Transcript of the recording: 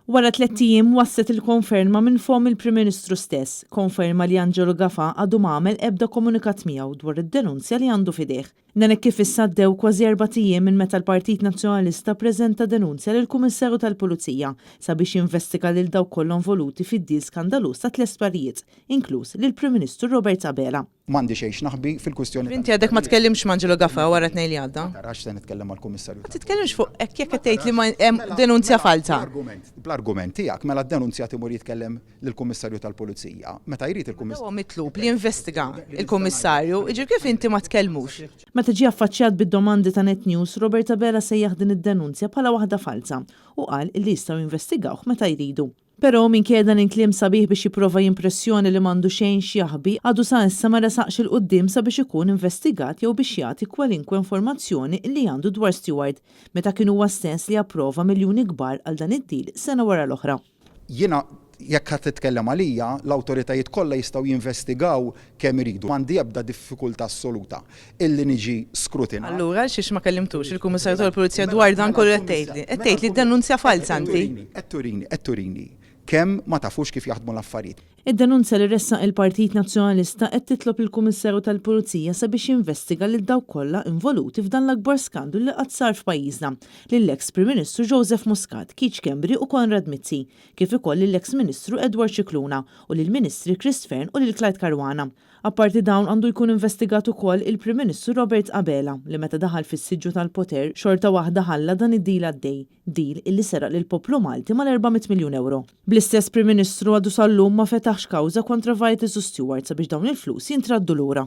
Wara 3 ijiem wasset il-konferma minn fom il-Prim Ministru stess, konferma li Angelo Gafa għadu m'għamel ebda komunikat miegħu dwar id-denunzja li għandu fideh. Dan hekk kif issa ddew kważi 4 ijiem minn meta l-Partit Nazzjonalista ppreżenta denunzja lill-Kummissarju tal-Pulizija sabiex jinvestiga lil dawk kollha involuti fid-deal skandaluż ta' tlesparijiet, inkluż lill-Prim Ministru Robert Abela. M'għandi xejn naħbi fil-kwistjoni. Inti għadek ma tkellimx ma' Angelo Gafa wara tnejn li għadda? Tarax se nitkellem mal-Kummissarju. Ma titkellimx fuq hekk jekk qed tgħid li hemm denunzja falsa. Bl-argument tiegħek mela d-denunzjat imur jitkellem lill-Kummissarju tal-Pulizija. Meta jrid il-Kummissarju. Huwa mitlub li jinvestiga il-Kummissarju, jiġri kif inti ma tkellmux. Meta ġie affaċċjat bid-domandi ta' Net News, Robert Abela sejjaħ din id-denunzja bħala waħda falsa u qal li jistgħu jinvestigawh meta jridu. Però minkejja dan inkliem sabiħ biex jipprova jimpressjoni li m'għandu xejn x'jaħbi, għadu sa issa ma resaqx il-qudiem sabiex ikun investigat jew biex jagħti kwalinkwe informazzjoni li għandu dwar Stewart, meta kien huwa stess li approva miljuni kbar għal dan id-deal sena wara l-oħra. Jiena jekk ħadd titkellem għalija, l-awtoritajiet kollha jistgħu jinvestigaw kemm iridu. M'għandi ebda diffikultà assoluta illi niġi skrutinat. Allura xiex ma kellimtux il-Kummissarju tal-Pulizija dwar dan kollu qed tgħidli. Qed tgħidli d-denunzja falsa anti. Qed turini kemm ma tafux kif jaħdmu l-affarijiet. Id-denunzja li ressaq il-Partit Nazzjonalista qed titlob il-Kummissarju tal-Pulizija sabiex jinvestiga lil dawk kollha involuti f'dan l-akbar skandlu li qatt sar f'pajjiżna lill-eks Prim Ministru Joseph Muscat, Keith Kembri u Konrad Mizzi, kif ukoll lill-eks Ministru Edward Scicluna u lill-Ministri Chris Fern u lil Clyde Caruana. Apparti dawn għandu jkun investigat ukoll il-Prim Ministru Robert Abela li meta daħal fis-siġġu tal-poter xorta waħda ħalla dan id-deal għaddej, deal illi seraq lil poplu Malti mal-400 miljun euro. Bl-istess Prim Ministru għadu sal-lum ma fetaħx kawża kontra Vitis u Stewart sabiex dawn il-flus jintraddu lura.